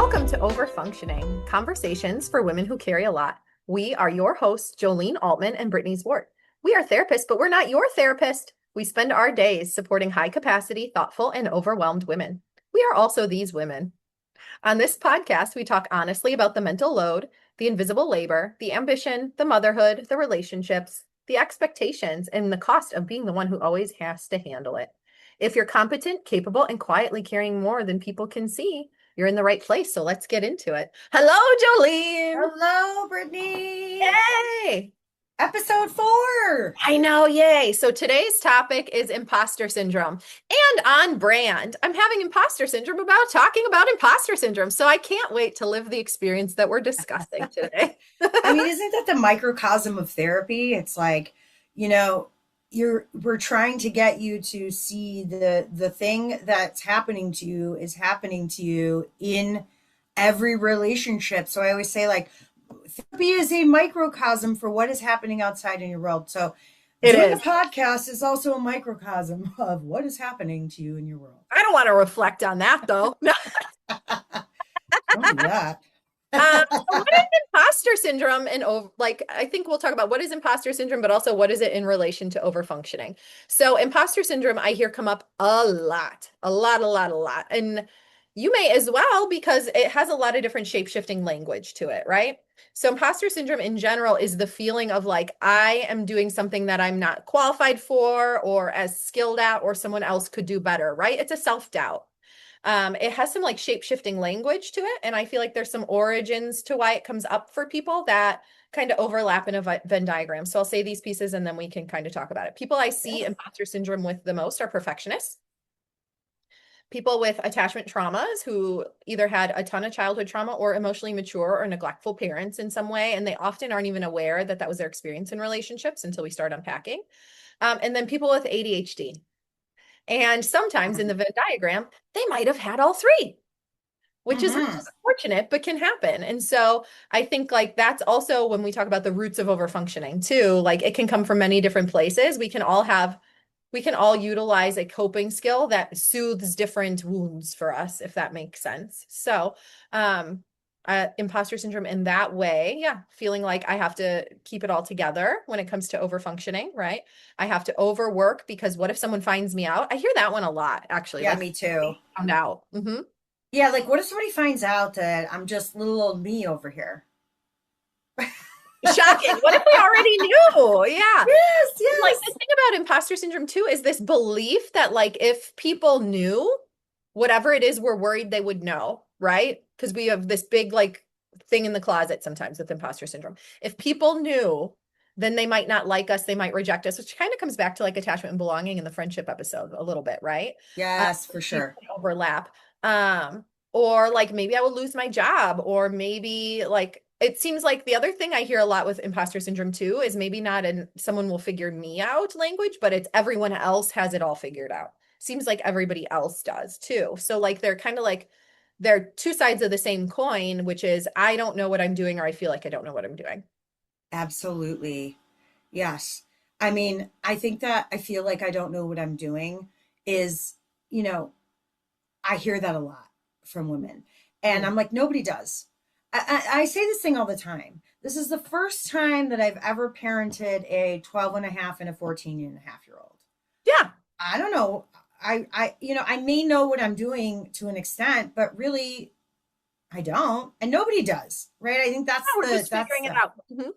Welcome to Overfunctioning, conversations for women who carry a lot. We are your hosts, Jolene Altman and Brittany Zwart. We are therapists, but we're not your therapist. We spend our days supporting high capacity, thoughtful, and overwhelmed women. We are also these women. On this podcast, we talk honestly about the mental load, the invisible labor, the ambition, the motherhood, the relationships, the expectations, and the cost of being the one who always has to handle it. If you're competent, capable, and quietly carrying more than people can see, you're in the right place. So let's get into it. Hello, Jolene. Hello, Brittany. Yay. Episode 4. I know, yay. So today's topic is imposter syndrome. And on brand, I'm having imposter syndrome about talking about imposter syndrome. So I can't wait to live the experience that we're discussing today. I mean, isn't that the microcosm of therapy? It's like, we're trying to get you to see the thing that's happening to you is happening to you in every relationship. So I always say, like, therapy is a microcosm for what is happening outside in your world. So doing a podcast is also a microcosm of what is happening to you in your world. I don't want to reflect on that, though. Don't do that. So what is imposter syndrome? And I think we'll talk about what is imposter syndrome, but also what is it in relation to overfunctioning. So imposter syndrome, I hear come up a lot. And you may as well, because it has a lot of different shape-shifting language to it, right? So imposter syndrome in general is the feeling of like, I am doing something that I'm not qualified for or as skilled at, or someone else could do better, right? It's a self-doubt. It has some like shape-shifting language to it. And I feel like there's some origins to why it comes up for people that kind of overlap in a Venn diagram. So I'll say these pieces and then we can kind of talk about it. People I see imposter syndrome with the most are perfectionists. People with attachment traumas who either had a ton of childhood trauma or emotionally mature or neglectful parents in some way. And they often aren't even aware that that was their experience in relationships until we start unpacking. And then people with ADHD. And sometimes in the Venn diagram, they might have had all three, which is unfortunate, but can happen. And so I think like that's also when we talk about the roots of overfunctioning too, like it can come from many different places. We can all utilize a coping skill that soothes different wounds for us, if that makes sense. So, imposter syndrome in that way, feeling like I have to keep it all together when it comes to overfunctioning, right? I have to overwork because what if someone finds me out? I hear that one a lot, actually. Yeah, like, me too. Found out. Mm-hmm. Yeah, like what if somebody finds out that I'm just little old me over here? Shocking. What if we already knew? Yeah. Yes. Like the thing about imposter syndrome too is this belief that like if people knew whatever it is we're worried they would know, right? Because we have this big like thing in the closet sometimes with imposter syndrome. If people knew, then they might not like us, they might reject us, which kind of comes back to like attachment and belonging in the friendship episode a little bit, right? Yes, for sure. Overlap. Or like maybe I will lose my job, or maybe like it seems like the other thing I hear a lot with imposter syndrome too is maybe not in someone will figure me out language, but it's everyone else has it all figured out. Seems like everybody else does too. So like they're kind of like they're two sides of the same coin, which is I don't know what I'm doing, or I feel like I don't know what I'm doing. Absolutely. Yes. I mean, I think that I feel like I don't know what I'm doing is, I hear that a lot from women. And I'm like, nobody does. I say this thing all the time. This is the first time that I've ever parented a 12 and a half and a 14 and a half year old. Yeah. I don't know. I may know what I'm doing to an extent, but really I don't. And nobody does. Right. I think that's we're just figuring it out. Mm-hmm.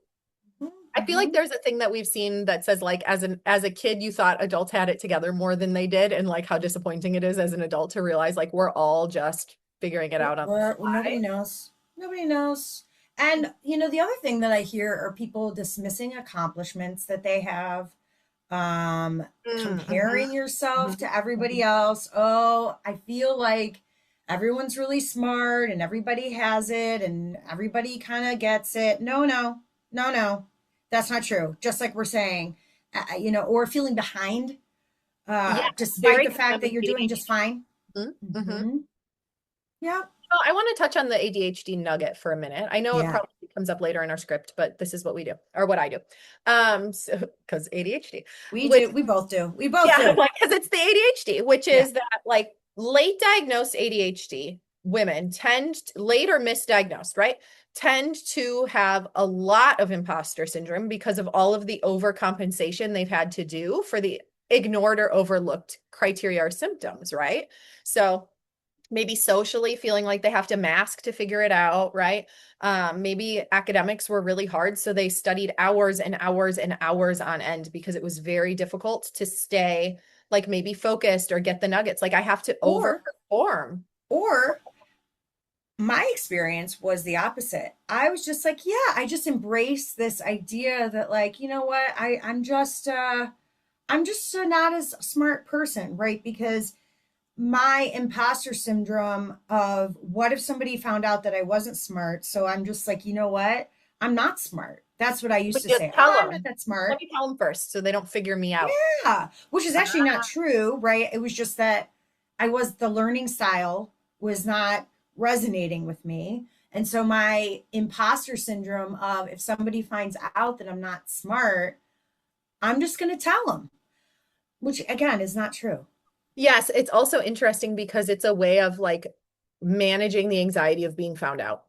I feel like there's a thing that we've seen that says like as a kid you thought adults had it together more than they did, and like how disappointing it is as an adult to realize like we're all just figuring it out on the fly. Nobody knows. And the other thing that I hear are people dismissing accomplishments that they have, comparing yourself to everybody else. Oh, I feel like everyone's really smart and everybody has it and everybody kind of gets it. No. That's not true. Just like we're saying, or feeling behind, despite the fact that you're doing just fine. Mm-hmm. Yeah. Well, I want to touch on the ADHD nugget for a minute. I know it probably comes up later in our script, but this is what we do, or what I do. So because ADHD. We both do. Like, because it's the ADHD, which is that like late diagnosed ADHD women later misdiagnosed, right? Tend to have a lot of imposter syndrome because of all of the overcompensation they've had to do for the ignored or overlooked criteria or symptoms, right? So maybe socially feeling like they have to mask to figure it out, right? Maybe academics were really hard, so they studied hours and hours and hours on end because it was very difficult to stay like maybe focused or get the nuggets. Like I have to Or, overperform. or my experience was the opposite. I was just like, yeah, I just embrace this idea that like, you know what, I'm just not as smart person, right? Because my imposter syndrome of what if somebody found out that I wasn't smart? So I'm just like, you know what? I'm not smart. That's what I used But to just say. tell Oh, I'm not them. that Let smart. me tell them first so they don't figure me out. Yeah, which is actually not Ah, true, right? It was just that the learning style was not resonating with me. And so my imposter syndrome of if somebody finds out that I'm not smart, I'm just going to tell them, which again is not true. yes, it's also interesting because it's a way of like managing the anxiety of being found out.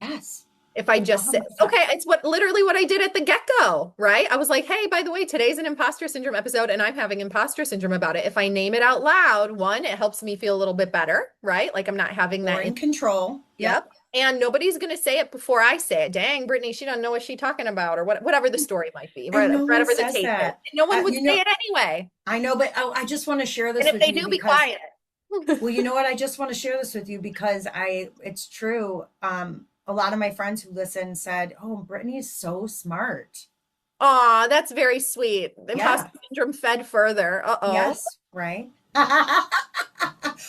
Yes, If I just say, 100%. okay, it's literally what I did at the get-go, right? I was like, hey, by the way, today's an imposter syndrome episode and I'm having imposter syndrome about it. If I name it out loud, one, it helps me feel a little bit better, right? Like I'm not having You're that in in, control. Yep. yep. And nobody's going to say it before I say it. Dang, Brittany, she doesn't know what she's talking about or whatever the story might be, right? And no one Whatever the says tape is. that. No one would You say know, it anyway. I know, but oh, I just want to share And this if with they you do, be because, quiet. well, you know what? I just want to share this with you because it's true. A lot of my friends who listen said, "Oh, Brittany is so smart." Aw, that's very sweet. Imposter Yeah. syndrome fed further. Uh-oh. Yes. Right. Oh,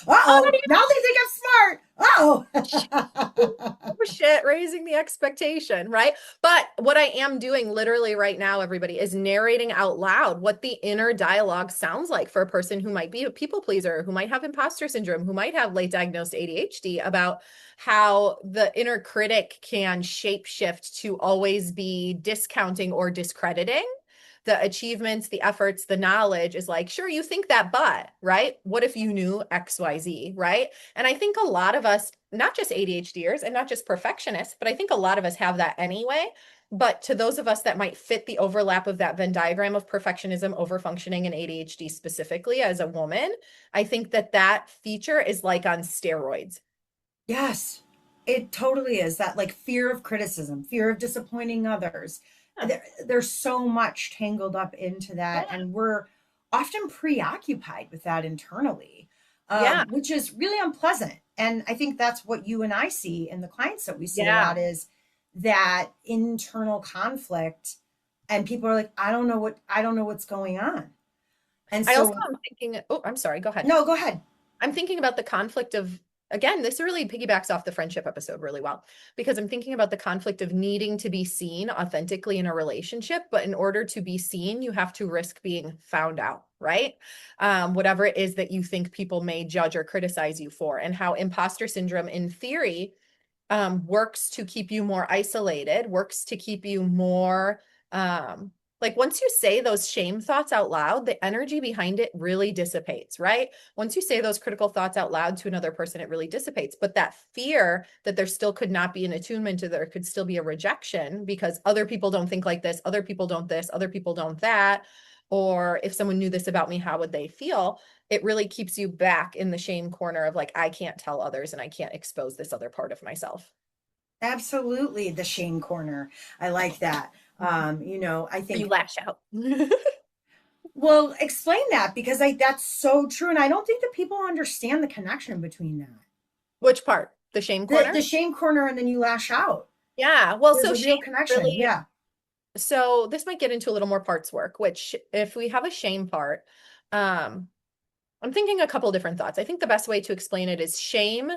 Uh-oh. Now they think I'm smart. Uh-oh. oh shit, raising the expectation, right? But what I am doing literally right now, everybody, is narrating out loud what the inner dialogue sounds like for a person who might be a people pleaser, who might have imposter syndrome, who might have late diagnosed ADHD, about how the inner critic can shape shift to always be discounting or discrediting the achievements, the efforts, the knowledge is like, sure, you think that, but, right? What if you knew XYZ, right? And I think a lot of us, not just ADHDers and not just perfectionists, but I think a lot of us have that anyway. But to those of us that might fit the overlap of that Venn diagram of perfectionism, overfunctioning, and ADHD specifically as a woman, I think that that feature is like on steroids. Yes, it totally is that like fear of criticism, fear of disappointing others. Yeah. There's so much tangled up into that, Yeah. and we're often preoccupied with that internally, Yeah. which is really unpleasant. And I think that's what you and I see in the clients that we see a Yeah. lot is that internal conflict, and people are like, I don't know what's going on. And I also so, am thinking, oh, I'm sorry, go ahead. no, go ahead. I'm thinking about the conflict of, again, this really piggybacks off the friendship episode really well, because I'm thinking about the conflict of needing to be seen authentically in a relationship. But in order to be seen, you have to risk being found out, right? Whatever it is that you think people may judge or criticize you for, and how imposter syndrome, in theory, works to keep you more isolated, works to keep you more like once you say those shame thoughts out loud, the energy behind it really dissipates, right? Once you say those critical thoughts out loud to another person, it really dissipates. But that fear that there still could not be an attunement, or there could still be a rejection because other people don't think like this, other people don't that, or if someone knew this about me, how would they feel? It really keeps you back in the shame corner of like, I can't tell others and I can't expose this other part of myself. Absolutely, the shame corner. I like that. I You think, lash out. well, explain that because that's so true. And I don't think that people understand the connection between that. Which part? The shame The corner? shame corner and then you lash out. Yeah. Well, There's so a shame real connection. really, Yeah. so this might get into a little more parts work, which if we have a shame part, um, I'm thinking a couple different thoughts. I think the best way to explain it is shame.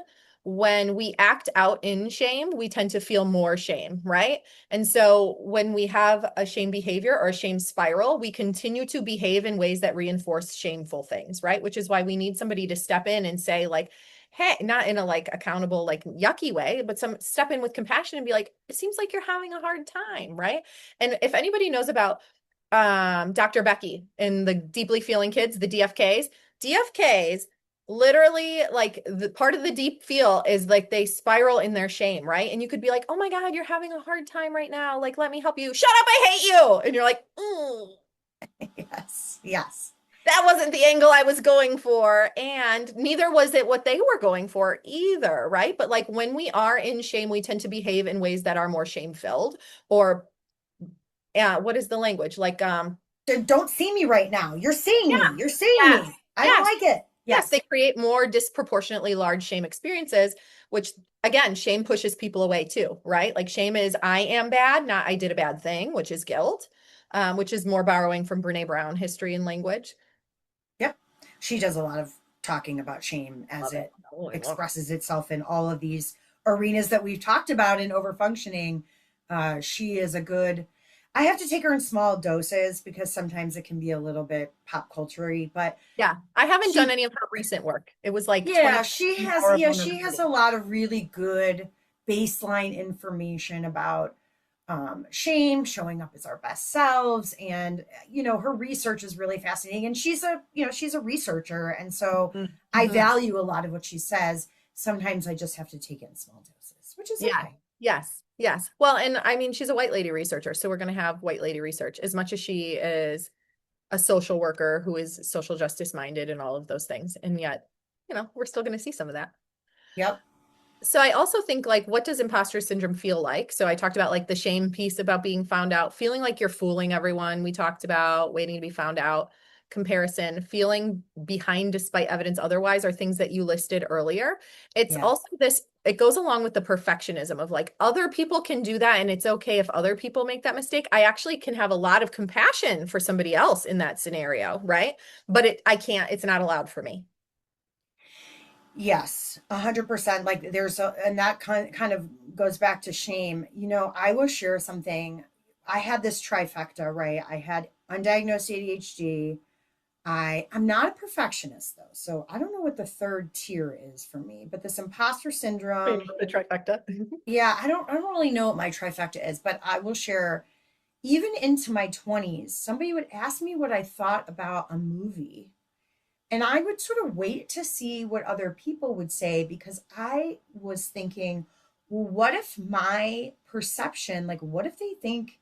When we act out in shame, we tend to feel more shame, right? And so when we have a shame behavior or a shame spiral, we continue to behave in ways that reinforce shameful things, right? Which is why we need somebody to step in and say, like, hey, not in a like accountable, like yucky way, but some step in with compassion and be like, it seems like you're having a hard time, right? And if anybody knows about Dr. Becky and the deeply feeling kids, the DFKs, literally like the part of the deep feel is like they spiral in their shame, right? And you could be like, oh my God, you're having a hard time right now. Like, let me help you. Shut up, I hate you. And you're like, Yes. Yes. that wasn't the angle I was going for. And neither was it what they were going for either, right? But like when we are in shame, we tend to behave in ways that are more shame-filled or what is the language? Like, Don't see me right now. You're seeing me. yeah, You're seeing yes, me. I don't yes. like it. Yes, they Yes. create more disproportionately large shame experiences, which again, shame pushes people away too, right? Like shame is I am bad, not I did a bad thing, which is guilt, which is more borrowing from Brene Brown, history and language. Yep. She does a lot of talking about shame as Love it. it Oh, I love expresses itself in all of these arenas that we've talked about in overfunctioning. She is a good. I have to take her in small doses because sometimes it can be a little bit pop culture-y, but Yeah, I haven't done she any of her recent work. It was like yeah, 20 she has hour yeah, she has a vulnerability. lot of really good baseline information about shame, showing up as our best selves, and her research is really fascinating. And she's a researcher, and so I Mm-hmm. value a lot of what she says. Sometimes I just have to take it in small doses, which is Yeah. okay. Yes. Yes. Well, and I mean, she's a white lady researcher, so we're going to have white lady research as much as she is a social worker who is social justice minded and all of those things. And yet, we're still going to see some of that. Yep. So I also think like what does imposter syndrome feel like? So I talked about like the shame piece about being found out, feeling like you're fooling everyone. We talked about waiting to be found out, comparison, feeling behind despite evidence otherwise are things that you listed earlier. It's Yeah. also this it goes along with the perfectionism of like other people can do that and it's okay if other people make that mistake. I actually can have a lot of compassion for somebody else in that scenario, right? But I can't, it's not allowed for me. Yes, 100%. Like and that kind of goes back to shame. I will share something. I had this trifecta, right? I had undiagnosed ADHD. I'm not a perfectionist though, so I don't know what the third tier is for me. But this imposter Wait, syndrome, the trifecta. yeah, I don't really know what my trifecta is, but I will share. Even into my 20s, somebody would ask me what I thought about a movie. And I would sort of wait to see what other people would say because I was thinking, well, what if my perception, like, what if they think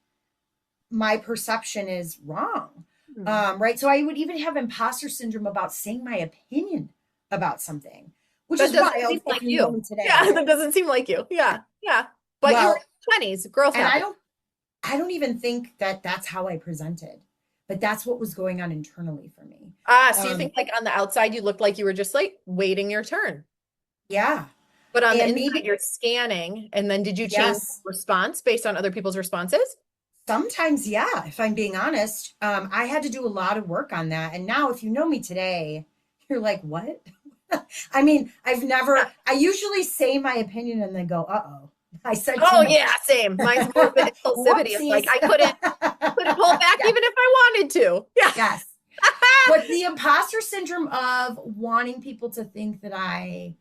my perception is wrong? Hmm. Right. So I would even have imposter syndrome about saying my opinion about something, which That is doesn't seem wild if like you know you. me Yeah, today. that doesn't seem like you. Yeah, yeah. But you were Well, in your 20s. Growth and happened. I don't even think that that's how I presented, but that's what was going on internally for me. Ah, so you Um, think like on the outside you looked like you were just like waiting your turn. yeah. But on the And inside maybe, you're scanning. And then did you change yes, response based on other people's responses? sometimes, yeah, if I'm being honest, I had to do a lot of work on that. And now, if you know me today, you're like, what? I mean, Yeah. I usually say my opinion and then go, uh-oh, I said too Oh yeah, much. same. Mine's more of the impulsivity of like Whoopsies. I couldn't pull back Yeah, even if I wanted to. Yeah. yes. But the imposter syndrome of wanting people to think that I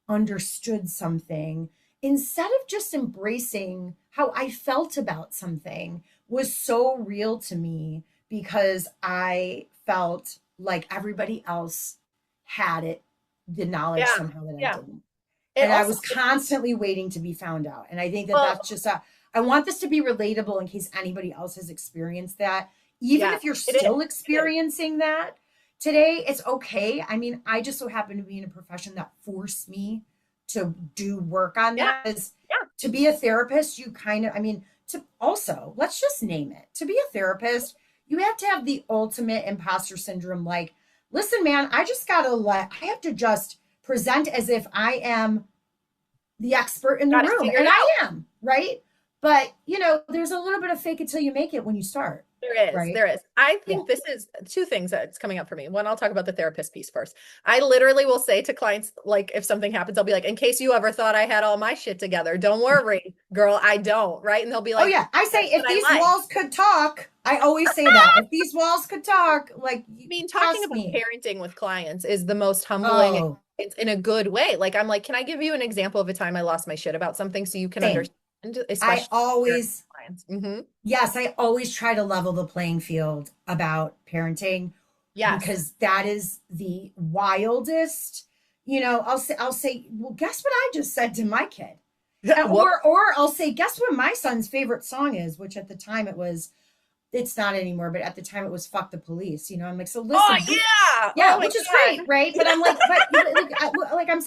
understood something instead of just embracing how I felt about something was so real to me because I felt like everybody else had it, the knowledge Yeah. somehow that I Yeah. didn't. It And I also was constantly waiting to be found out. And I think that well, that's just I want this to be relatable in case anybody else has experienced that. Even yeah, if you're it is. still It is. experiencing that today, it's okay. I mean, I just so happen to be in a profession that forced me to do work on Yeah. that. Is Yeah. to be a therapist, you kind of, I mean, to also, let's just name it. To be a therapist, you have to have the ultimate imposter syndrome. Like, listen, man, I have to just present as if I am the expert in the Got it room. figured And I out. am, right? But, there's a little bit of fake it till you make it when you start, There is, right? there is. I Yeah. think this is two things that's coming up for me. One, I'll talk about the therapist piece first. I literally will say to clients, like, if something happens, I'll be like, in case you ever thought I had all my shit together, don't worry, girl, I don't, right? And they'll be Oh, like, yeah. I say, that's if what I these like. walls could talk, I always say that. If these walls could talk, like, I mean, talking trust about me. parenting with clients is the most humbling. Oh, It's in a good way. Like, I'm like, can I give you an example of a time I lost my shit about something so you can same. understand, I especially your always, clients? Hmm. yes, I always try to level the playing field about parenting Yes. because that is the wildest, I'll say, well, guess what I just said to my kid? What? Or I'll say, guess what my son's favorite song is, which at the time it's not anymore, but at the time it was "Fuck the Police." I'm like, so Oh listen, yeah. yeah, Oh my which is great, God. right? But I'm like,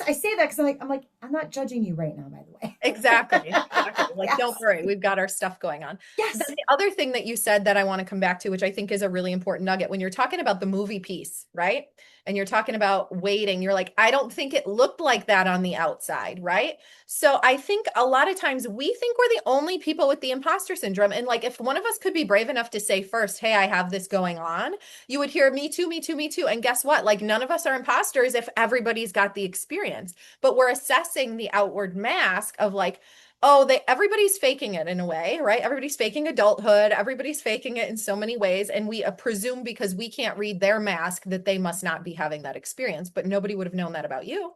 I say that because I'm like, I'm not judging you right now, by the way. Exactly. Exactly. Like, don't Yes, worry, we've got our stuff going on. Then yes, the other thing that you said that I want to come back to, which I think is a really important nugget, when you're talking about the movie piece, right? And you're talking about waiting, you're like, I don't think it looked like that on the outside, right? So I think a lot of times we think we're the only people with the imposter syndrome. And like, if one of us could be brave enough to say first, hey, I have this going on, you would hear me too, me too, me too. And guess what? Like, none of us are imposters if everybody's got the experience, but we're assessing the outward mask of like, oh, everybody's faking it in a way, right? Everybody's faking adulthood, everybody's faking it in so many ways, and we presume because we can't read their mask that they must not be having that experience, but nobody would have known that about you.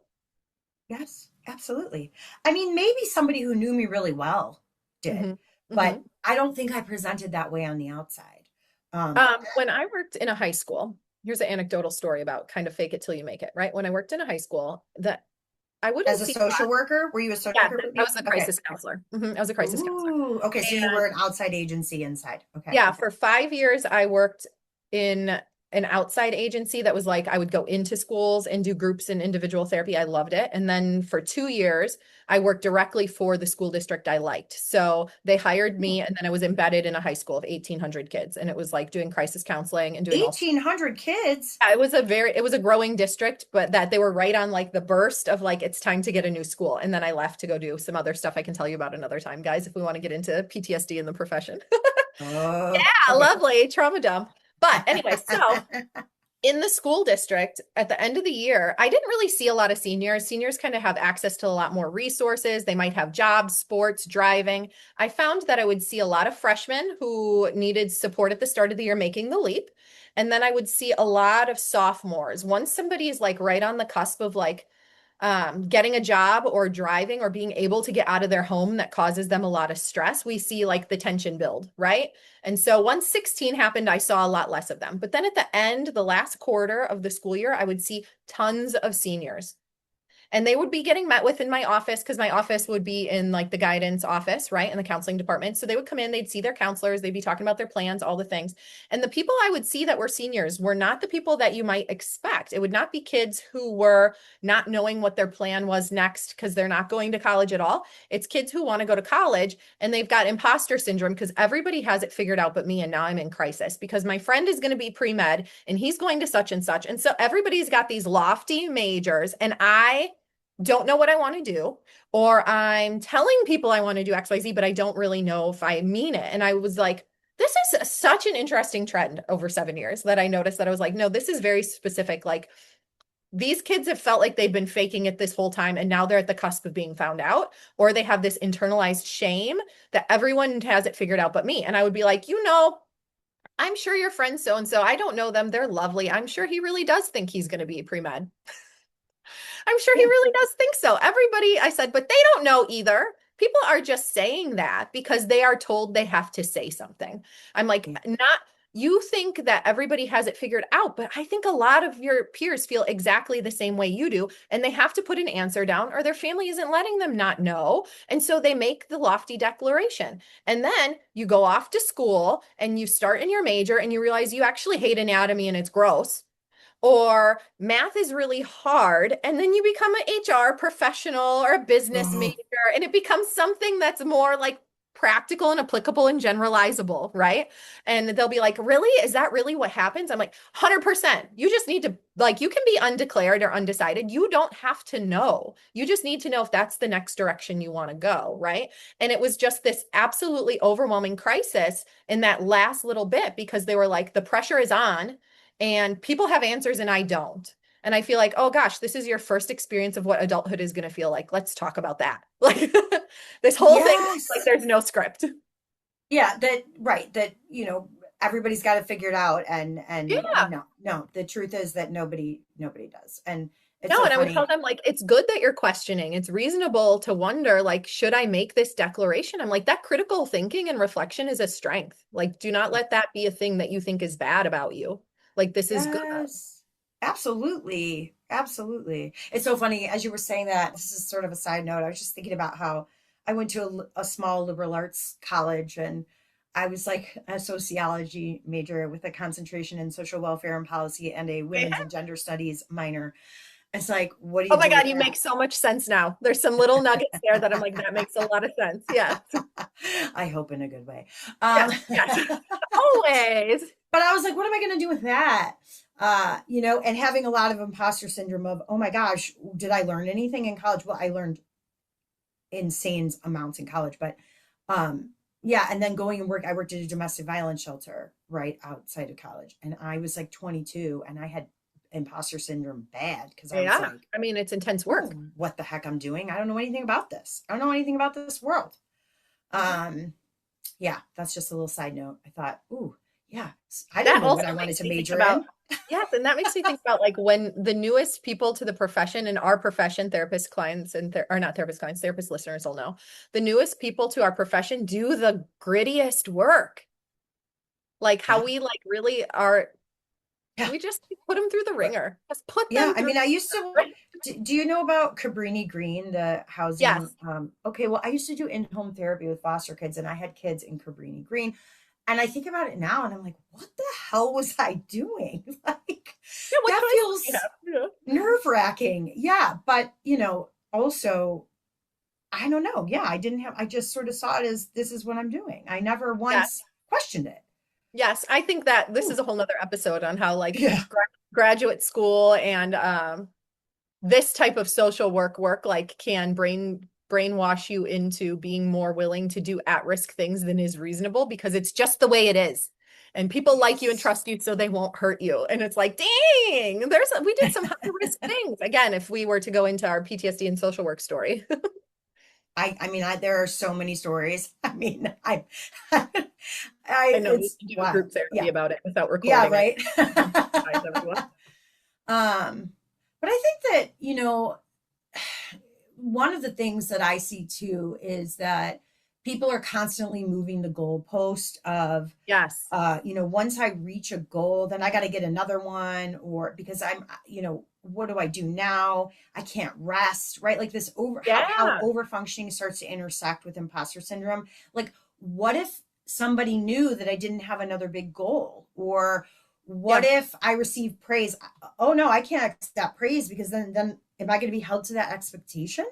yes, absolutely. I mean, maybe somebody who knew me really well did, Hmm. but Hmm. I don't think I presented that way on the outside. When I worked in a high school, here's an anecdotal story about kind of fake it till you make it, right? When I worked in a high school, that I wouldn't As a see, social worker, were you a social yeah, worker, I Brittany? was a Okay. crisis counselor. I was a crisis counselor. Ooh, okay. So you And were an outside agency inside. Okay. yeah, for 5 years, I worked in an outside agency that was like I would go into schools and do groups and individual therapy. I loved it. And then for 2 years, I worked directly for the school district I liked. So they hired me, and then I was embedded in a high school of 1,800 kids. And it was like doing crisis counseling and doing all. 1,800 kids. Yeah, it was a growing district, but that they were right on like the burst of like it's time to get a new school. And then I left to go do some other stuff I can tell you about another time, guys, if we want to get into PTSD in the profession. Oh, Yeah, okay. lovely trauma dump. But anyway, so in the school district at the end of the year, I didn't really see a lot of seniors. Seniors kind of have access to a lot more resources. They might have jobs, sports, driving. I found that I would see a lot of freshmen who needed support at the start of the year making the leap. And then I would see a lot of sophomores. Once somebody is like right on the cusp of like getting a job or driving or being able to get out of their home that causes them a lot of stress, we see like the tension build, right? And so once 16 happened, I saw a lot less of them. But then at the end, the last quarter of the school year, I would see tons of seniors, and they would be getting met with in my office because my office would be in like the guidance office, right? In the counseling department. So they would come in, they'd see their counselors, they'd be talking about their plans, all the things. And the people I would see that were seniors were not the people that you might expect. It would not be kids who were not knowing what their plan was next because they're not going to college at all. It's kids who want to go to college and they've got imposter syndrome because everybody has it figured out but me. And now I'm in crisis because my friend is going to be pre-med and he's going to such and such. And so everybody's got these lofty majors and I don't know what I want to do, or I'm telling people I want to do XYZ, but I don't really know if I mean it. And I was like, this is such an interesting trend over 7 years that I noticed that I was like, no, this is very specific. Like these kids have felt like they've been faking it this whole time, and now they're at the cusp of being found out, or they have this internalized shame that everyone has it figured out but me. And I would be like, I'm sure your friend so and so, I don't know them. They're lovely. I'm sure he really does think he's going to be pre med. I'm sure he Yeah. really does think so. Everybody, I said, but they don't know either. People are just saying that because they are told they have to say something. I'm like, Yeah. not, you think that everybody has it figured out, but I think a lot of your peers feel exactly the same way you do. And they have to put an answer down or their family isn't letting them not know. And so they make the lofty declaration. And then you go off to school and you start in your major and you realize you actually hate anatomy and it's gross, or math is really hard, and then you become an HR professional or a business major, Oh, and it becomes something that's more like practical and applicable and generalizable, right? And they'll be like, really? Is that really what happens? I'm like, 100%. You just need to, like, you can be undeclared or undecided. You don't have to know. You just need to know if that's the next direction you want to go, right? And it was just this absolutely overwhelming crisis in that last little bit because they were like, the pressure is on and people have answers and I don't. And I feel like, oh gosh, this is your first experience of what adulthood is going to feel like. Let's talk about that. Like this whole thing, like yes. there's no script. Yeah, that right, that everybody's got it figured out, and Yeah. no, no, the truth is that nobody does. And it's No, so and I would tell funny. them like it's good that you're questioning. It's reasonable to wonder like should I make this declaration? I'm like that critical thinking and reflection is a strength. Like do not let that be a thing that you think is bad about you. Like this is good. Yes, absolutely. Absolutely. It's so funny as you were saying that. This is sort of a side note. I was just thinking about how I went to a small liberal arts college, and I was like a sociology major with a concentration in social welfare and policy and a Yeah. women's and gender studies minor. It's like, what do Oh you my do with God, you make that? so much sense now. There's some little nuggets there that I'm like, that makes a lot of sense. Yeah. I hope in a good way. Yes, yes. Always. But I was like, what am I going to do with that? And having a lot of imposter syndrome of, oh my gosh, did I learn anything in college? Well, I learned insane amounts in college, but yeah, and then going and I worked at a domestic violence shelter right outside of college, and I was like 22, and I had imposter syndrome bad because I was Yeah. like, I mean, it's intense oh, work. what the heck I'm doing? I don't know anything about this. I don't know anything about this world. Um, yeah, that's just a little side note. I thought, ooh, yeah, I didn't That know what also I wanted makes to me think major about, in. yes, and that makes me think about like when the newest people to the profession in our profession, therapist clients and or not therapist clients, therapist listeners will know, the newest people to our profession do the grittiest work. Like how Yeah, we like really are, yeah, we just put them through the but ringer. Just put yeah. them I through mean, I used the to. ringer. Do you know about Cabrini Green, the housing? Yes. Okay, well, I used to do in-home therapy with foster kids, and I had kids in Cabrini Green. And I think about it now, and I'm like, what the hell was I doing? Like, Yeah, what that choice do we feels have? Yeah. nerve-wracking. Yeah, but also, I don't know. Yeah, I just sort of saw it as this is what I'm doing. I never Yes. once questioned it. Yes. I think that this is Ooh, a whole nother episode on how like yeah. graduate school and this type of social work like can brainwash you into being more willing to do at-risk things than is reasonable because it's just the way it is. And people like you and Yes. trust you so they won't hurt you. And it's like, dang, we did some high risk things. Again, if we were to go into our PTSD and social work story. I mean, there are so many stories. I mean, I know we it's can do a wild. group therapy Yeah. about it without Yeah, recording it. right. Guys, everyone. But I think that, one of the things that I see too is that people are constantly moving the goalpost of, Yes. once I reach a goal, then I got to get another one, or because what do I do now? I can't rest, right? Like this how Yeah. over functioning starts to intersect with imposter syndrome. Like, what if somebody knew that I didn't have another big goal? Or what Yeah. if I receive praise? Oh no, I can't accept praise because then am I going to be held to that expectation?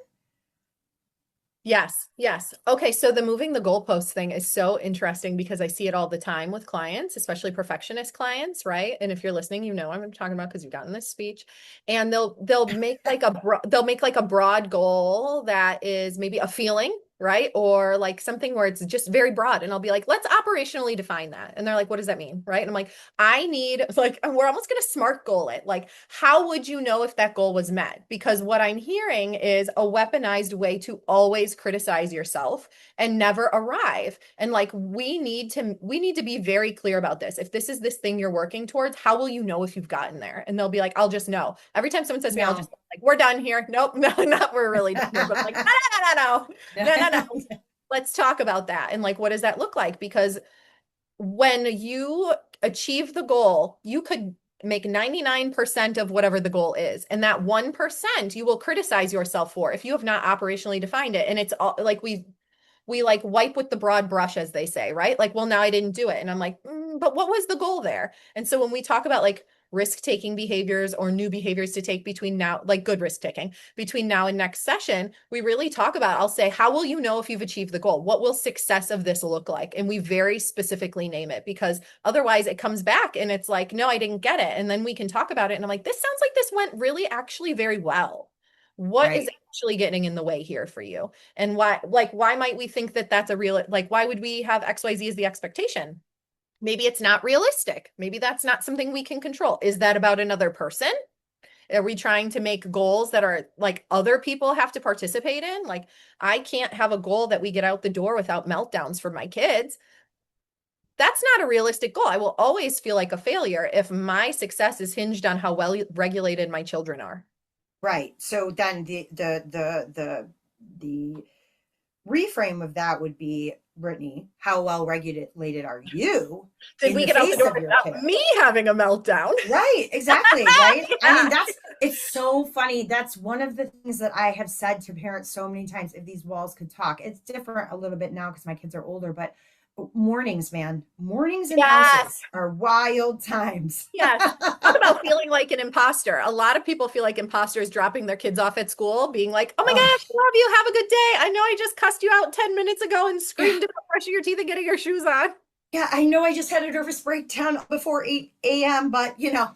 Yes, yes. Okay, so the moving the goalpost thing is so interesting because I see it all the time with clients, especially perfectionist clients, right? And if you're listening, you know what I'm talking about because you've gotten this speech. And they'll make like they'll make like a broad goal that is maybe a feeling, right? Or like something where it's just very broad. And I'll be like, let's operationally define that. And they're like, what does that mean? Right? And I'm like, I need like we're almost gonna smart goal it. Like, how would you know if that goal was met? Because what I'm hearing is a weaponized way to always criticize yourself and never arrive. And like we need to be very clear about this. If this is this thing you're working towards, how will you know if you've gotten there? And they'll be like, I'll just know. Every time someone says to me, I'll just No. like, we're done here. Nope, no, not we're really done here. But I'm like, no. Let's talk about that. And like, what does that look like? Because when you achieve the goal, you could make 99% of whatever the goal is. And that 1% you will criticize yourself for if you have not operationally defined it. And it's all like we like wipe with the broad brush, as they say, right? Like, well, now I didn't do it. And I'm like, but what was the goal there? And so when we talk about like risk taking behaviors or new behaviors to take between now, like good risk taking between now and next session, we really talk about, I'll say, how will you know if you've achieved the goal? What will success of this look like? And we very specifically name it because otherwise it comes back and it's like, no, I didn't get it. And then we can talk about it. And I'm like, this sounds like this went really actually very well. What is Right. actually getting in the way here for you? And why might we think that that's a real, like, why would we have XYZ as the expectation? Maybe it's not realistic. Maybe that's not something we can control. Is that about another person? Are we trying to make goals that are like other people have to participate in? Like, I can't have a goal that we get out the door without meltdowns for my kids. That's not a realistic goal. I will always feel like a failure if my success is hinged on how well regulated my children are. Right. So then the reframe of that would be, Brittany, how well regulated are you Did in we the get out the face door of your without kid? me having a meltdown? Right, exactly, right? I mean, Yeah. it's so funny. That's one of the things that I have said to parents so many times. If these walls could talk, it's different a little bit now because my kids are older, but mornings, man, mornings in Yes. houses are wild times. Yes. Talk about feeling like an imposter. A lot of people feel like imposters dropping their kids off at school, being like, oh my Oh, gosh, I love you. Have a good day. I know I just cussed you out 10 minutes ago and yeah. screamed about brushing your teeth and getting your shoes on. Yeah, I know I just had a nervous breakdown before 8 a.m., but off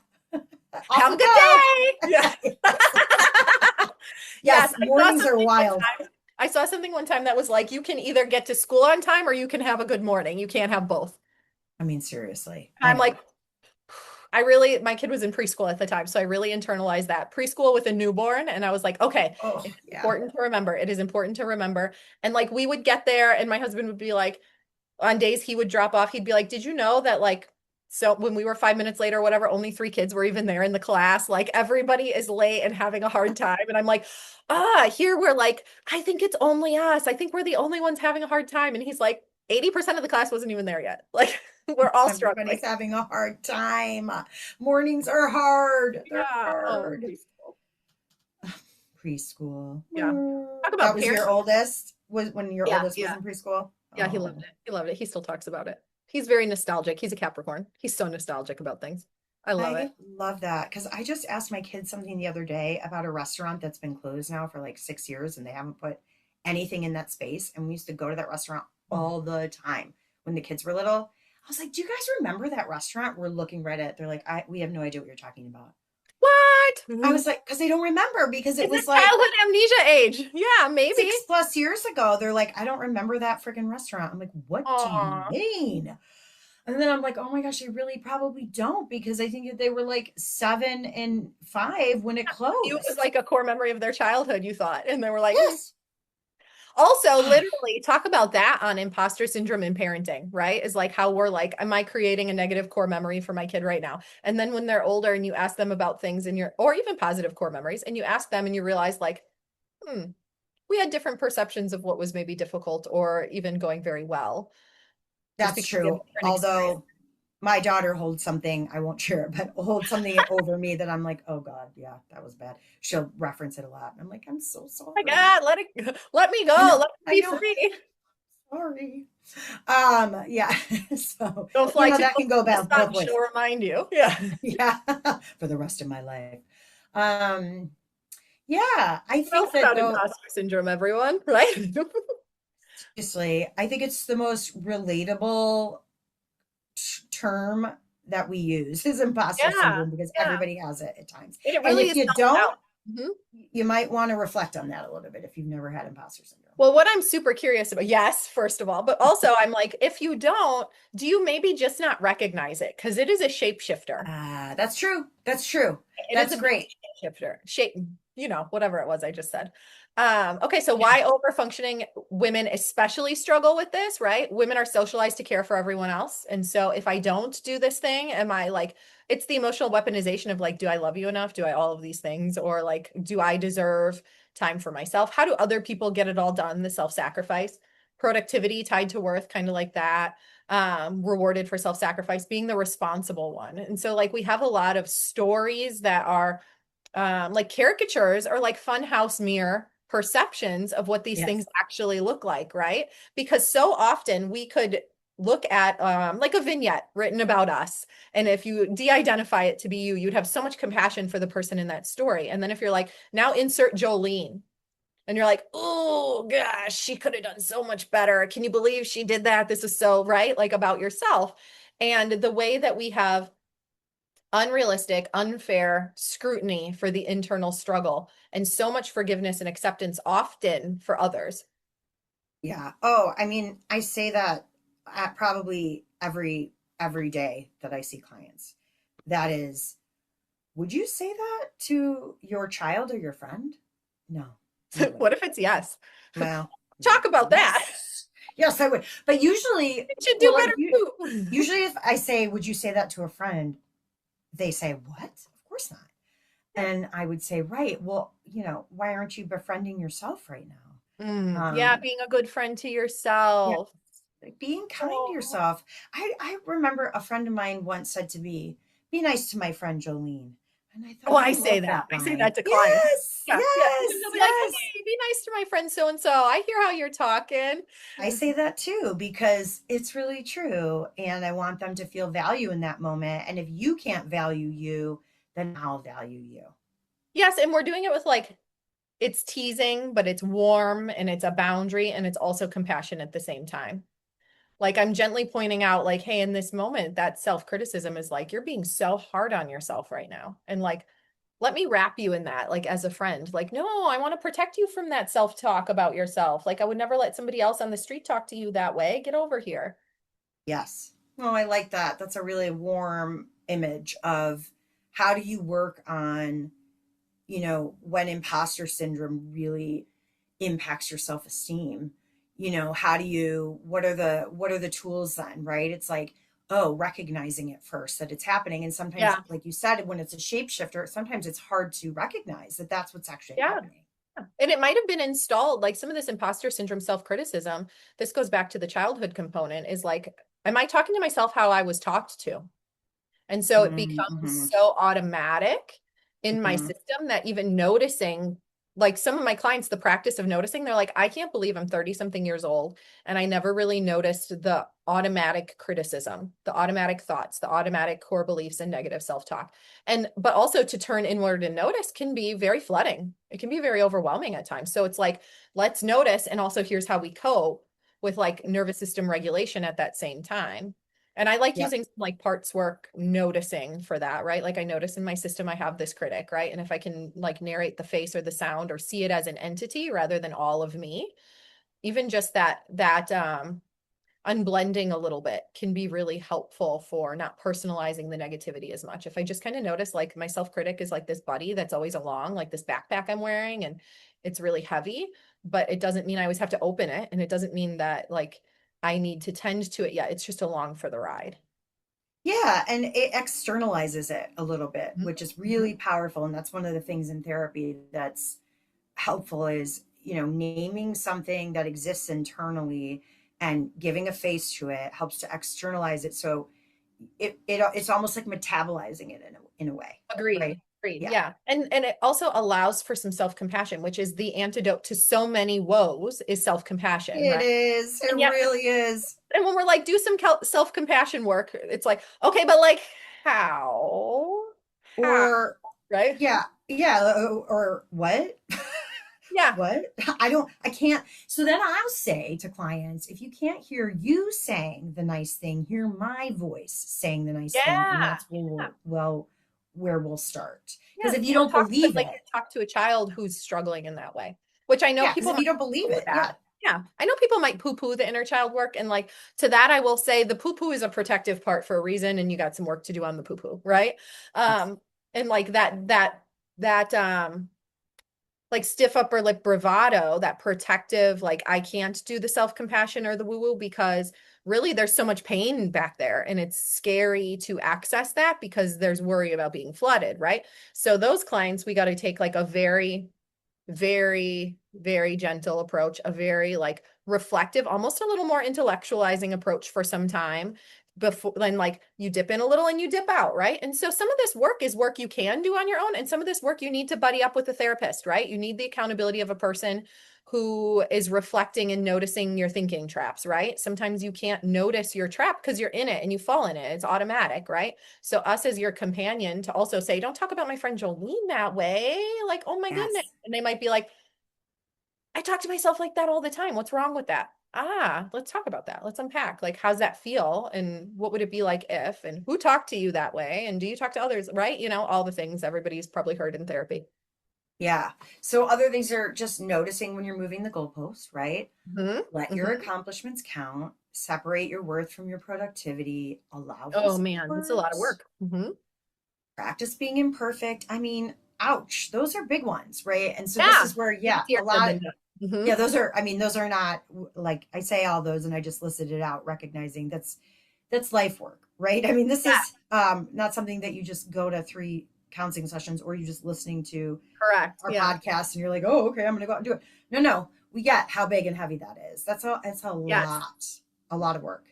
Have a we good go. day. Yeah. Yes, Yes, mornings are wild. I saw something one time that was like, you can either get to school on time or you can have a good morning. You can't have both. I mean, seriously, And I I'm know. like, I really, my kid was in preschool at the time, so I really internalized that preschool with a newborn. And I was like, okay, Oh, it's yeah. important to remember. It is important to remember. And like, we would get there, and my husband would be like, on days he would drop off, he'd be like, did you know that like, so when we were 5 minutes later or whatever, only three kids were even there in the class. Like everybody is late and having a hard time. And I'm like, here we're like, I think it's only us. I think we're the only ones having a hard time. And he's like, 80% of the class wasn't even there yet. Like we're all struggling. Everybody's having a hard time. Mornings are hard. They're Yeah. Oh, hard. preschool. Preschool. Yeah. Talk That about was parents. your oldest? Was when your Yeah. oldest was Yeah. in preschool? Yeah. He loved Oh, it. He loved it. He still talks about it. He's very nostalgic. He's a Capricorn. He's so nostalgic about things. I love it. I love that because I just asked my kids something the other day about a restaurant that's been closed now for like 6 years and they haven't put anything in that space. And we used to go to that restaurant all the time when the kids were little. I was like, "Do you guys remember that restaurant?" We're looking right at it. They're like, "We have no idea what you're talking about." What? I was like, "Because they don't remember because it It's was a like childhood amnesia age. Yeah, maybe. 6+ years ago." They're like, "I don't remember that freaking restaurant." I'm like, "What do you Aw. mean?" And then I'm like, oh my gosh, I really probably don't because I think that they were like 7 and 5 when it It was closed. like a core memory of their childhood, you thought. And they were like, "Hmm." Yes. Also, literally, talk about that on imposter syndrome in parenting, right? Is like how we're like, am I creating a negative core memory for my kid right now? And then when they're older and you ask them about things in your, or even positive core memories, and you ask them and you realize, like, hmm, we had different perceptions of what was maybe difficult or even going very well, just That's because we have true. different experience. Although my daughter holds something, I won't share it, but holds something over me that I'm like, oh God, yeah, that was bad. She'll reference it a lot. I'm like, I'm so My sorry. God, let it, let me I know, go. Let I me be know, free. sorry. Yeah. So, Don't fly too that close can go to the both sun. She'll ways. remind you. Yeah. Yeah. For the rest of my life. Um, yeah, I What else think that about though, imposter syndrome, everyone? Right? seriously, I think it's the most relatable term that we use is imposter Yeah. syndrome because Yeah. everybody has it at times. And it And really if is you don't, self-doubt. Mhm. you might want to reflect on that a little bit if you've never had imposter syndrome. Well, what I'm super curious about, yes, first of all, but also I'm like, if you don't, do you maybe just not recognize it? Because it is a shapeshifter. That's true. That's true. It is That's a big great. shifter. Shape, whatever it was I just said. Okay, so why overfunctioning women especially struggle with this, right? Women are socialized to care for everyone else. And so if I don't do this thing, am I like, it's the emotional weaponization of like, do I love you enough? Do I all of these things? Or like, do I deserve time for myself? How do other people get it all done? The self-sacrifice, productivity tied to worth, kind of like that, rewarded for self-sacrifice, being the responsible one. And so like we have a lot of stories that are like caricatures or like funhouse mirror perceptions of what these things Yes. actually look like, right? Because so often we could look at like a vignette written about us. And if you de-identify it to be you, you'd have so much compassion for the person in that story. And then if you're like, now insert Jolene, and you're like, oh gosh, she could have done so much better. Can you believe she did that? This is so right, like about yourself. And the way that we have unrealistic, unfair scrutiny for the internal struggle and so much forgiveness and acceptance often for others. Yeah. Oh, I mean, I say that at probably every day that I see clients. That is, would you say that to your child or your friend? No, you What wouldn't. if it's yes? Well, Talk about that. yes. Yes, I would. But usually, It should do well, like better you, too. usually if I say, would you say that to a friend? They say, what? Of course not. And I would say, right, well, why aren't you befriending yourself right now? Yeah, Um, being a good friend to yeah, yourself. Like being kind to Oh, yourself. I remember a friend of mine once said to me, be nice to my friend Jolene. And I thought, oh, I I say love that. that I say line. that to clients. Yes, Yeah, yeah. They'll yes, be like, yes. "Hey, be nice to my friend so and so. I hear how you're talking." I say that too because it's really true. And I want them to feel value in that moment. And if you can't value you, then I'll value you. Yes, and we're doing it with like it's teasing, but it's warm and it's a boundary and it's also compassion at the same time. Like I'm gently pointing out, like, hey, in this moment, that self-criticism is like, you're being so hard on yourself right now. And like, let me wrap you in that, like as a friend. Like, no, I want to protect you from that self-talk about yourself. Like, I would never let somebody else on the street talk to you that way. Get over here. Yes. Oh, I like that. That's a really warm image of how do you work on, when imposter syndrome really impacts your self-esteem. How do you what are the tools then, right? It's like, oh, recognizing it first that it's happening. And sometimes, Yeah. like you said, when it's a shapeshifter, sometimes it's hard to recognize that that's what's actually Yeah. happening. And it might have been installed, like some of this imposter syndrome self-criticism. This goes back to the childhood component is like, am I talking to myself how I was talked to? And so it Mm-hmm, becomes so automatic in my mm-hmm. system that even noticing, like some of my clients, the practice of noticing, they're like, I can't believe I'm 30 something years old. And I never really noticed the automatic criticism, the automatic thoughts, the automatic core beliefs and negative self-talk. But also to turn inward and notice can be very flooding. It can be very overwhelming at times. So it's like, let's notice. And also here's how we cope with like nervous system regulation at that same time. And I like Yep. using like parts work noticing for that, right? Like I notice in my system I have this critic, right? And if I can like narrate the face or the sound or see it as an entity rather than all of me, even just that unblending a little bit can be really helpful for not personalizing the negativity as much. If I just kind of notice like my self-critic is like this buddy that's always along, like this backpack I'm wearing and it's really heavy, but it doesn't mean I always have to open it. And it doesn't mean that like I need to tend to it yet. It's just along for the ride. Yeah, and it externalizes it a little bit, Mhm. which is Mhm. really powerful. And that's one of the things in therapy that's helpful is, naming something that exists internally and giving a face to it helps to externalize it. So it's almost like metabolizing it in a way, right? Agreed. Agreed. Yeah, Yeah. And it also allows for some self-compassion, which is the antidote to so many woes is self-compassion, it right? is. It And yet, really is. and when we're like, do some self-compassion work, it's like, okay, but like, how? How? Or, Right? yeah, yeah, or what? Yeah. What? I can't. So then I'll say to clients, if you can't hear you saying the nice thing, hear my voice saying the nice thing. And Yeah. that's where we'll start. Because Yeah. if you Or don't talk to believe like it, talk to a child who's struggling in that way, which I know yeah, because people if might you don't believe struggle with it, yeah, that. Yeah. I know people might poo-poo the inner child work. And like to that, I will say the poo-poo is a protective part for a reason, and you got some work to do on the poo-poo, right? yes, And like that like stiff upper lip bravado, that protective, like I can't do the self-compassion or the woo-woo because really there's so much pain back there and it's scary to access that because there's worry about being flooded, right? So those clients, we got to take like a very, very, very gentle approach, a very like reflective, almost a little more intellectualizing approach for some time before then like you dip in a little and you dip out, right? And so some of this work is work you can do on your own, and some of this work you need to buddy up with a therapist, right? You need the accountability of a person who is reflecting and noticing your thinking traps, right? Sometimes you can't notice your trap because you're in it and you fall in it. It's automatic, right? So us as your companion to also say, don't talk about my friend Jolene that way. Like, oh my goodness. yes. And they might be like, I talk to myself like that all the time. What's wrong with that? Ah, let's talk about that. Let's unpack. Like, how's that feel? And what would it be like if? And who talked to you that way? And do you talk to others? Right? You know, all the things everybody's probably heard in therapy. Yeah. So other things are just noticing when you're moving the goalpost, right? Hmm. Let your Hmm. accomplishments count, separate your worth from your productivity, allow for Oh man, that's a lot support, of work. Hmm. practice being imperfect. I mean, ouch, those are big ones, right? And so this Yeah. is where, yeah, Easier a said lot, than done. Hmm. yeah, those are, I mean, those are not like I say all those and I just listed it out, recognizing that's life work, right? I mean, this Yeah, is not something that you just go to 3 counseling sessions or you just listening to correct. our Yeah. podcast and you're like, oh, okay, I'm gonna go out and do it. No, no, we get how big and heavy that is. That's a Yes. lot. a lot of work.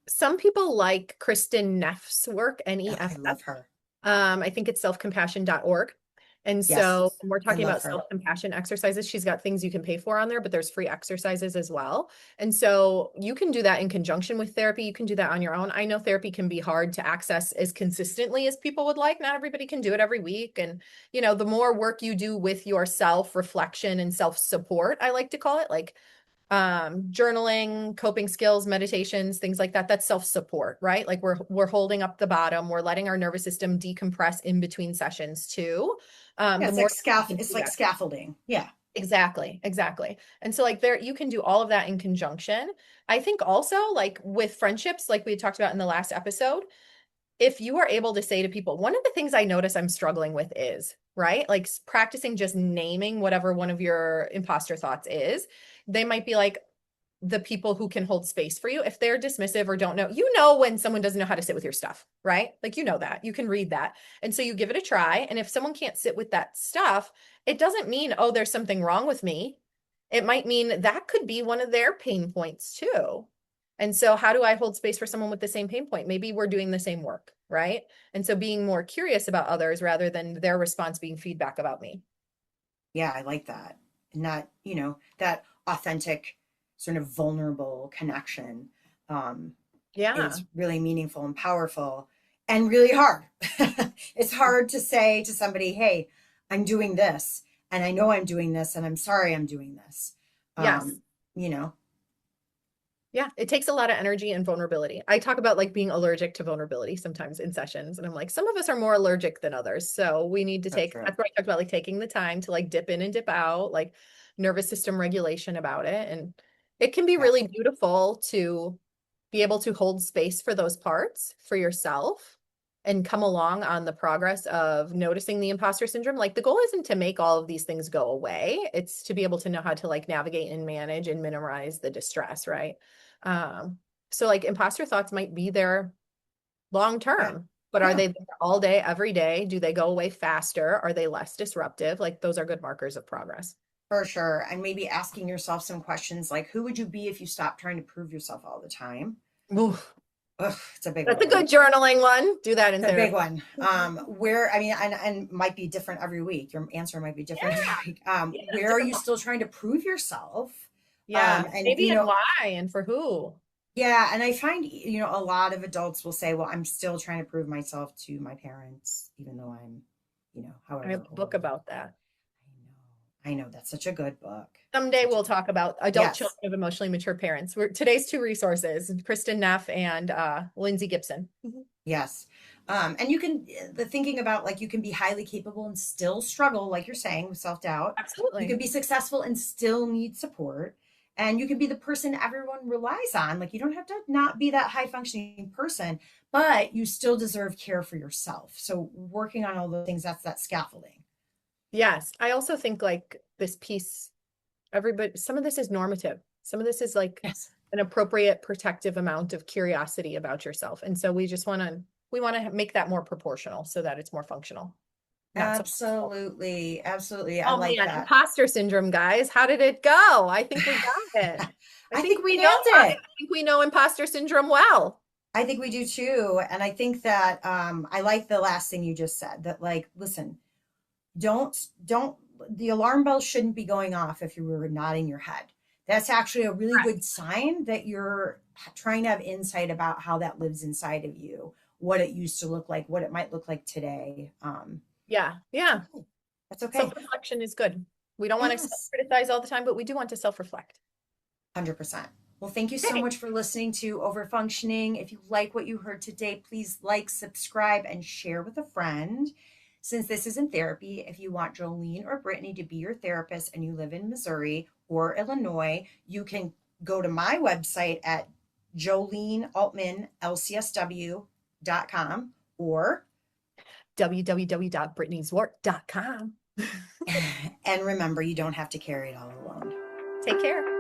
Some people like Kristen Neff's work, Oh, I N-E-F-F. love her. I think it's selfcompassion.org. And Yes, so when we're I talking love about her. self-compassion exercises, she's got things you can pay for on there, but there's free exercises as well. And so you can do that in conjunction with therapy. You can do that on your own. I know therapy can be hard to access as consistently as people would like. Not everybody can do it every week. And, the more work you do with your self-reflection and self-support, I like to call it, like journaling, coping skills, meditations, things like that. That's self-support, right? Like we're holding up the bottom, we're letting our nervous system decompress in between sessions too. Yeah, The more you can it's do like that. scaffolding. Yeah. Exactly, exactly. And so like there you can do all of that in conjunction. I think also like with friendships, like we had talked about in the last episode, if you are able to say to people, one of the things I notice I'm struggling with is, right? Like practicing just naming whatever one of your imposter thoughts is. They might be like, the people who can hold space for you. If they're dismissive or don't know, when someone doesn't know how to sit with your stuff, right? Like, that, you can read that. And so you give it a try. And if someone can't sit with that stuff, it doesn't mean, oh, there's something wrong with me. It might mean that could be one of their pain points too. And so, how do I hold space for someone with the same pain point? Maybe we're doing the same work, right? And so, being more curious about others rather than their response being feedback about me. Yeah, I like that. Not, that authentic, sort of vulnerable connection um, Yeah. is really meaningful and powerful and really hard. It's hard to say to somebody, hey, I'm doing this, and I know I'm doing this, and I'm sorry I'm doing this. Yes. Um, you know, Yeah, it takes a lot of energy and vulnerability. I talk about like being allergic to vulnerability sometimes in sessions. And I'm like, some of us are more allergic than others. So we need to so take, true. that's why I talked about like taking the time to like dip in and dip out, like nervous system regulation about it. And it can be Yeah, really beautiful to be able to hold space for those parts for yourself and come along on the progress of noticing the imposter syndrome. Like the goal isn't to make all of these things go away. It's to be able to know how to like navigate and manage and minimize the distress, right? Um, so like imposter thoughts might be there long yeah, term, but are yeah, they there all day, every day? Do they go away faster? Are they less disruptive? Like those are good markers of progress. for sure. And maybe asking yourself some questions like, who would you be if you stopped trying to prove yourself all the time? Oof. Ugh, it's a big That's one, a good right? journaling one. Do that in It's a big therapy. one. Where I mean, and might be different every week. Your answer might be different every Yeah. week. Yeah. Where It's a are good you one. still trying to prove yourself? Yeah. And Maybe and why and for who. yeah, and I find a lot of adults will say, "Well, I'm still trying to prove myself to my parents, even though I'm, I have however a book old." about that. I know that's such a good book. Someday Such a we'll talk about adult children yes. of emotionally mature parents. Today's two resources, Kristen Neff and Lindsay Gibson. Mhm. Yes. And you can, the thinking about like you can be highly capable and still struggle, like you're saying, with self doubt. You can Absolutely. be successful and still need support. And you can be the person everyone relies on. Like you don't have to not be that high functioning person, but you still deserve care for yourself. So working on all those things, that's that scaffolding. Yes. I also think like this piece, everybody, some of this is normative. Some of this is like Yes. an appropriate protective amount of curiosity about yourself. And so we want to make that more proportional so that it's more functional, not so. Absolutely. Absolutely. I Oh like man, that. imposter syndrome, guys. How did it go? I think we got it. I I think think we we know, nailed I it. think we know imposter syndrome well. I think we do too. And I think that I like the last thing you just said that, like, listen, don't the alarm bell shouldn't be going off if you were nodding your head. That's actually a really Correct. good sign that you're trying to have insight about how that lives inside of you, what it used to look like, what it might look like today. Yeah. That's Yeah. okay. That's okay. Self-reflection is good. We don't want to Yes. self-criticize all the time, but we do want to self-reflect. 100%. Well, thank you so Okay. much for listening to Overfunctioning. If you like what you heard today, please like, subscribe, and share with a friend. Since this isn't therapy, if you want Jolene or Brittany to be your therapist and you live in Missouri or Illinois, you can go to my website at jolenealtmanlcsw.com or, www.brittany'swork.com. and remember, you don't have to carry it all alone. Take care.